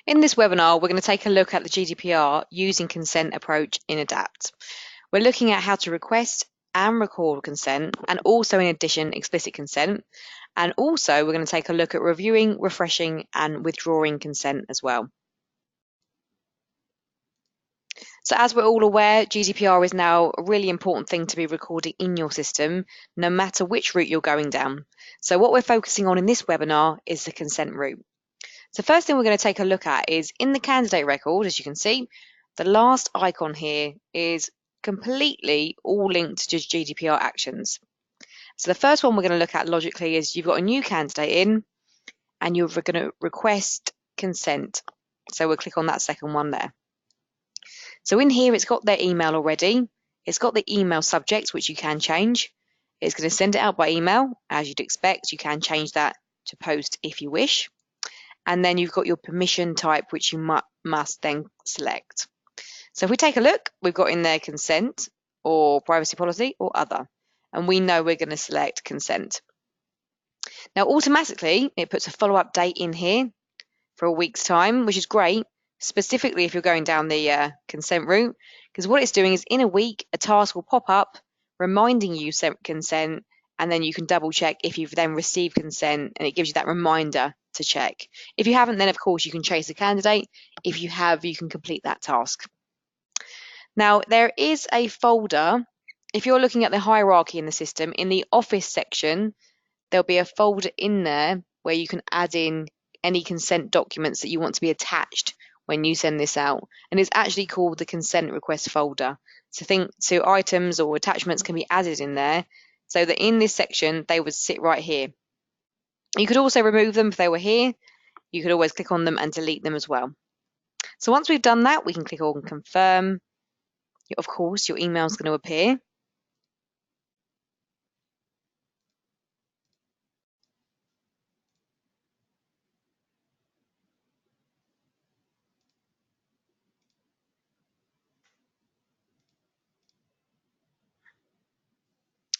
In this webinar, we're going to take a look at the GDPR using consent approach in ADAPT. We're looking at how to request and record consent, and also in addition, explicit consent. And also we're going to take a look at reviewing, refreshing and withdrawing consent as well. So as we're all aware, GDPR is now a really important thing to be recording in your system, no matter which route you're going down. So what we're focusing on in this webinar is the consent route. So first thing we're going to take a look at is in the candidate record, as you can see, the last icon here is completely all linked to GDPR actions. So the first one we're going to look at logically is you've got a new candidate in and you're going to request consent. So we'll click on that second one there. So in here, it's got their email already. It's got the email subject, which you can change. It's going to send it out by email, as you'd expect. You can change that to post if you wish. And then you've got your permission type, which you must then select. So if we take a look, we've got in there consent or privacy policy or other. And we know we're going to select consent. Now, automatically, it puts a follow-up date in here for a week's time, which is great, specifically if you're going down the consent route, because what it's doing is in a week, a task will pop up reminding you consent, and then you can double check if you've then received consent, and it gives you that reminder to check. If you haven't, then of course you can chase the candidate. If you have, you can complete that task. Now, there is a folder. If you're looking at the hierarchy in the system, in the office section, there'll be a folder in there where you can add in any consent documents that you want to be attached when you send this out. And it's actually called the consent request folder. So items or attachments can be added in there so that in this section, they would sit right here. You could also remove them if they were here. You could always click on them and delete them as well. So once we've done that, we can click on confirm. Of course, your email is going to appear.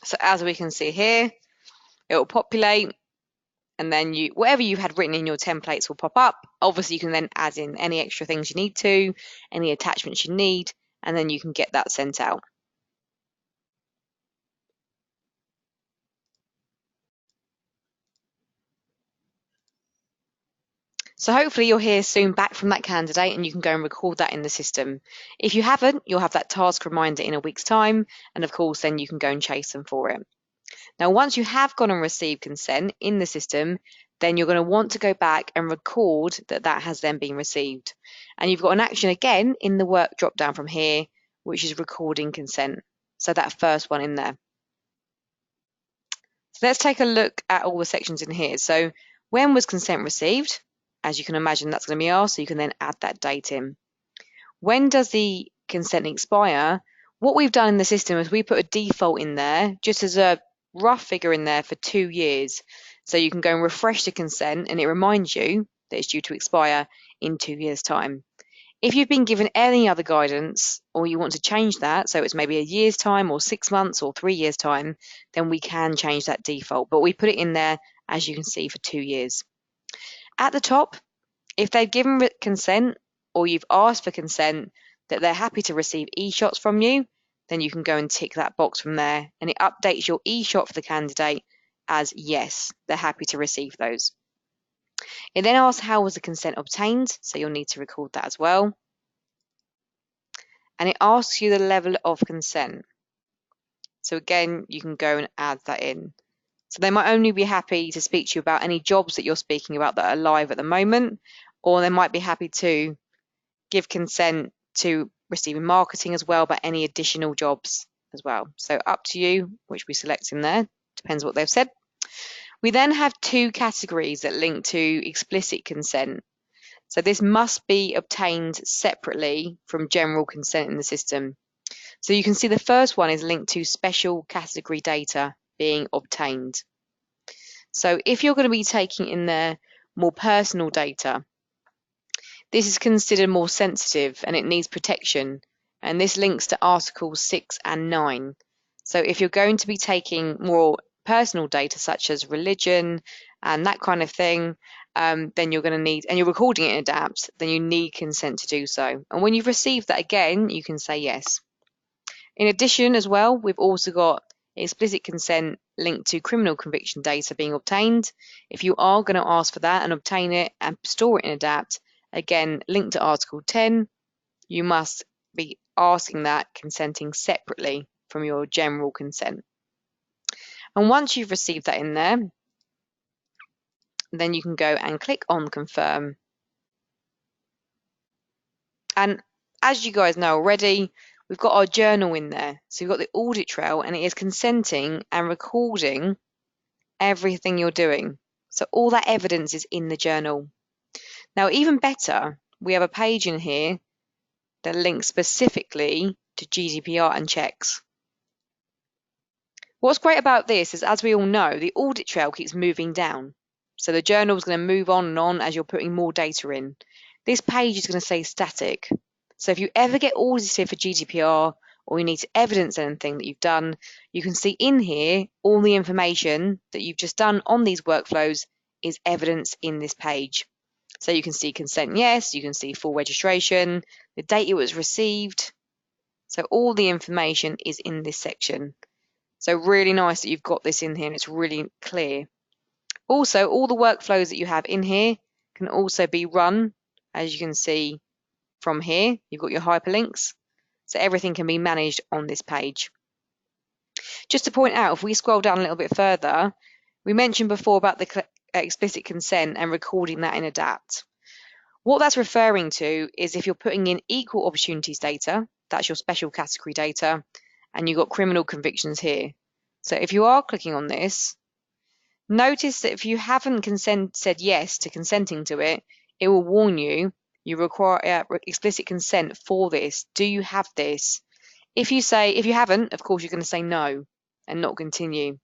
So as we can see here, it will populate, and then whatever you had written in your templates will pop up. Obviously, you can then add in any extra things you need to, any attachments you need, and then you can get that sent out. So hopefully you'll hear soon back from that candidate and you can go and record that in the system. If you haven't, you'll have that task reminder in a week's time, and of course then you can go and chase them for it. Now, once you have gone and received consent in the system, then you're going to want to go back and record that that has then been received. And you've got an action again in the work drop down from here, which is recording consent. So that first one in there. So let's take a look at all the sections in here. So when was consent received? As you can imagine, that's going to be asked, so you can then add that date in. When does the consent expire? What we've done in the system is we put a default in there, just as a rough figure in there for 2 years. So you can go and refresh the consent and it reminds you that it's due to expire in 2 years' time. If you've been given any other guidance or you want to change that, so it's maybe a year's time or 6 months or 3 years' time, then we can change that default. But we put it in there, as you can see, for 2 years. At the top, if they've given consent or you've asked for consent that they're happy to receive e-shots from you, then you can go and tick that box from there, and it updates your e-shot for the candidate as yes, they're happy to receive those. It then asks how was the consent obtained, so you'll need to record that as well. And it asks you the level of consent. So again, you can go and add that in. So they might only be happy to speak to you about any jobs that you're speaking about that are live at the moment, or they might be happy to give consent to receiving marketing as well, but any additional jobs as well. So up to you, which we select in there, depends what they've said. We then have 2 categories that link to explicit consent. So this must be obtained separately from general consent in the system. So you can see the first one is linked to special category data being obtained. So if you're going to be taking in there more personal data, this is considered more sensitive and it needs protection, and this links to Articles 6 and 9. So if you're going to be taking more personal data such as religion and that kind of thing, then you're going to need, and you're recording it in Adapt, then you need consent to do so. And when you've received that again, you can say yes. In addition, as well, we've also got explicit consent linked to criminal conviction data being obtained. If you are going to ask for that and obtain it and store it in Adapt, again, linked to Article 10, you must be asking that consenting separately from your general consent. And once you've received that in there, then you can go and click on confirm. And as you guys know already, we've got our journal in there. So we've got the audit trail, and it is consenting and recording everything you're doing. So all that evidence is in the journal. Now, even better, we have a page in here that links specifically to GDPR and checks. What's great about this is, as we all know, the audit trail keeps moving down. So the journal is going to move on and on as you're putting more data in. This page is going to stay static. So if you ever get audited for GDPR or you need to evidence anything that you've done, you can see in here all the information that you've just done on these workflows is evidence in this page. So you can see consent yes, you can see full registration, the date it was received. So all the information is in this section. So really nice that you've got this in here and it's really clear. Also, all the workflows that you have in here can also be run, as you can see from here. You've got your hyperlinks, so everything can be managed on this page. Just to point out, if we scroll down a little bit further, we mentioned before about the explicit consent and recording that in Adapt. What that's referring to is if you're putting in equal opportunities data, that's your special category data, and you've got criminal convictions here. So if you are clicking on this, notice that if you haven't said yes to consenting to it, it will warn you require explicit consent for this. Do you have this? If you haven't, of course, you're going to say no and not continue.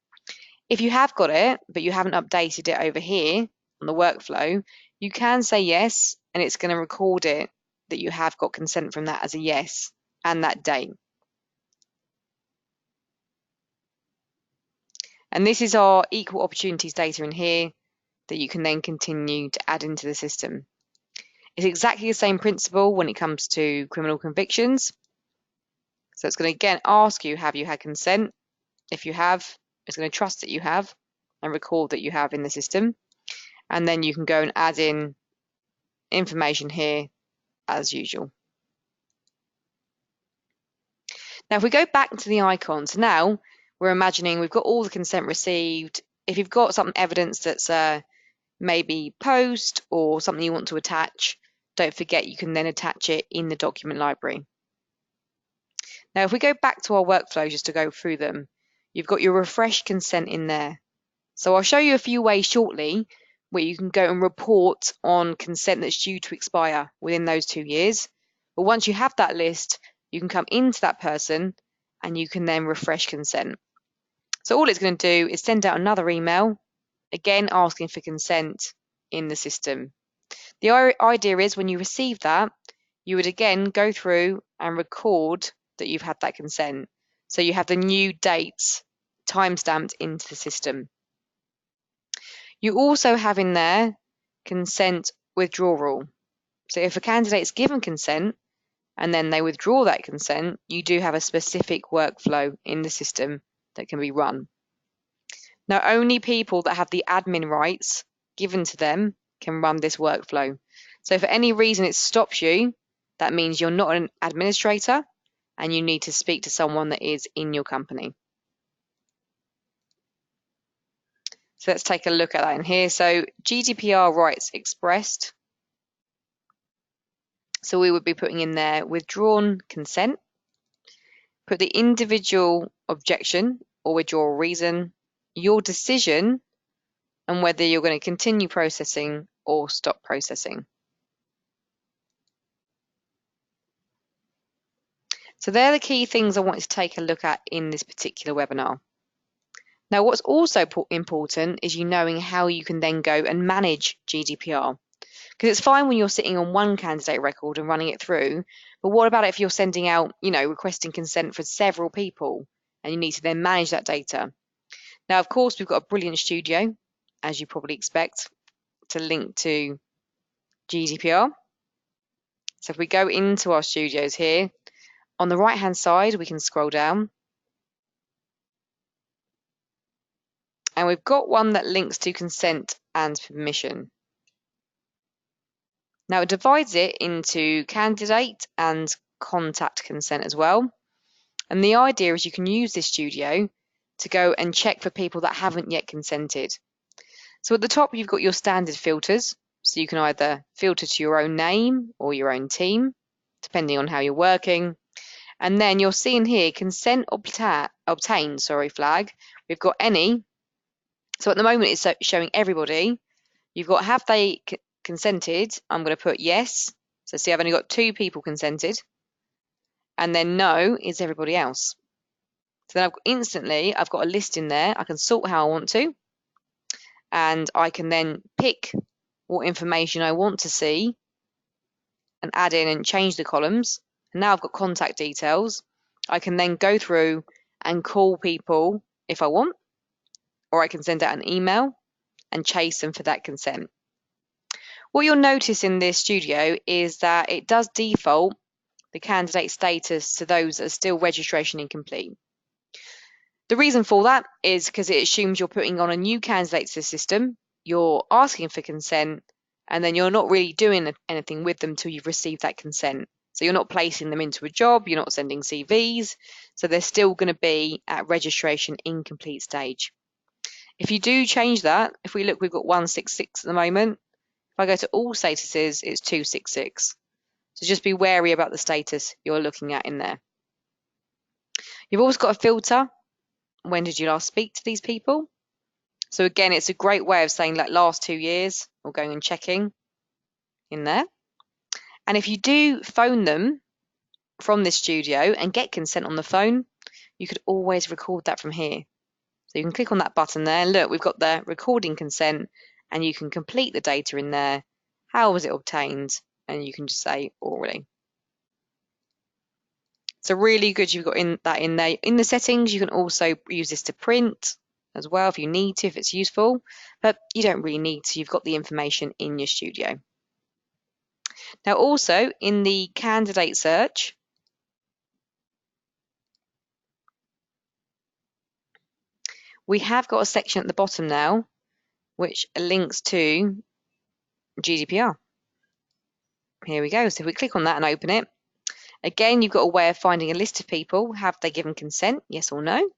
If you have got it, but you haven't updated it over here on the workflow, you can say yes, and it's going to record it that you have got consent from that as a yes and that date. And this is our equal opportunities data in here that you can then continue to add into the system. It's exactly the same principle when it comes to criminal convictions. So it's going to again ask you, have you had consent? If you have, it's going to trust that you have and record that you have in the system. And then you can go and add in information here as usual. Now, if we go back to the icons, now we're imagining we've got all the consent received. If you've got some evidence that's maybe post or something you want to attach, don't forget you can then attach it in the document library. Now, if we go back to our workflow just to go through them, you've got your refreshed consent in there. So I'll show you a few ways shortly where you can go and report on consent that's due to expire within those 2 years. But once you have that list, you can come into that person and you can then refresh consent. So all it's going to do is send out another email, again asking for consent in the system. The idea is when you receive that, you would again go through and record that you've had that consent. So you have the new dates timestamped into the system. You also have in there consent withdrawal. So if a candidate's given consent and then they withdraw that consent, you do have a specific workflow in the system that can be run. Now, only people that have the admin rights given to them can run this workflow. So if for any reason it stops you, that means you're not an administrator and you need to speak to someone that is in your company. So let's take a look at that in here. So GDPR rights expressed. So we would be putting in there withdrawn consent, put the individual objection or withdrawal reason, your decision, and whether you're going to continue processing or stop processing. So they're the key things I wanted to take a look at in this particular webinar. Now, what's also important is you knowing how you can then go and manage GDPR. Because it's fine when you're sitting on one candidate record and running it through, but what about if you're sending out, requesting consent for several people and you need to then manage that data? Now, of course, we've got a brilliant studio, as you probably expect, to link to GDPR. So if we go into our studios here, on the right hand side, we can scroll down. And we've got one that links to consent and permission. Now it divides it into candidate and contact consent as well. And the idea is you can use this studio to go and check for people that haven't yet consented. So at the top, you've got your standard filters. So you can either filter to your own name or your own team, depending on how you're working. And then you're seeing here consent obtained flag. We've got any. So at the moment, it's showing everybody. You've got have they consented? I'm going to put yes. So see, I've only got 2 people consented. And then no is everybody else. So then I've got a list in there. I can sort how I want to. And I can then pick what information I want to see and add in and change the columns. And now I've got contact details. I can then go through and call people if I want, or I can send out an email and chase them for that consent. What you'll notice in this studio is that it does default the candidate status to those that are still registration incomplete. The reason for that is because it assumes you're putting on a new candidate to the system, you're asking for consent, and then you're not really doing anything with them until you've received that consent. So you're not placing them into a job, you're not sending CVs, so they're still going to be at registration incomplete stage. If you do change that, if we look, we've got 166 at the moment. If I go to all statuses, it's 266. So just be wary about the status you're looking at in there. You've also got a filter. When did you last speak to these people? So again, it's a great way of saying like last 2 years or going and checking in there. And if you do phone them from this studio and get consent on the phone, you could always record that from here. So you can click on that button there and look, we've got the recording consent and you can complete the data in there. How was it obtained? And you can just say orally. So really good you've got that in there. In the settings, you can also use this to print as well if you need to, if it's useful, but you don't really need to. You've got the information in your studio. Now also in the candidate search, we have got a section at the bottom now which links to GDPR. Here we go. So if we click on that and open it, again, you've got a way of finding a list of people. Have they given consent? Yes or no?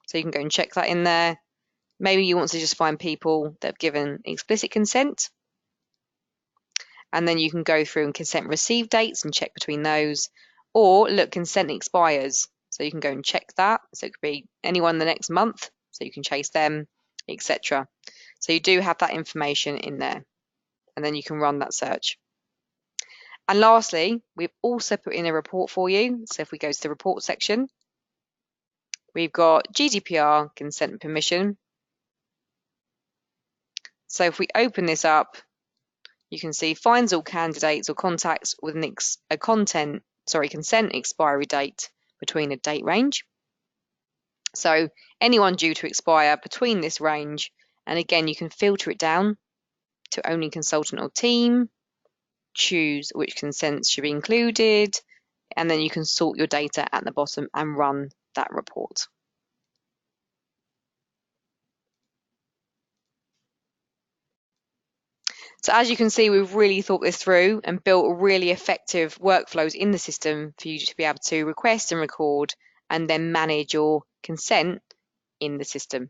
So you can go and check that in there. Maybe you want to just find people that have given explicit consent. And then you can go through and consent receive dates and check between those. Or look, consent expires. So you can go and check that. So it could be anyone the next month. So you can chase them, etc. So you do have that information in there. And then you can run that search. And lastly, we've also put in a report for you. So if we go to the report section, we've got GDPR, consent and permission. So if we open this up, you can see finds all candidates or contacts with a consent expiry date between a date range. So anyone due to expire between this range, and again, you can filter it down to only consultant or team, choose which consents should be included, and then you can sort your data at the bottom and run that report. So as you can see, we've really thought this through and built really effective workflows in the system for you to be able to request and record and then manage your consent in the system.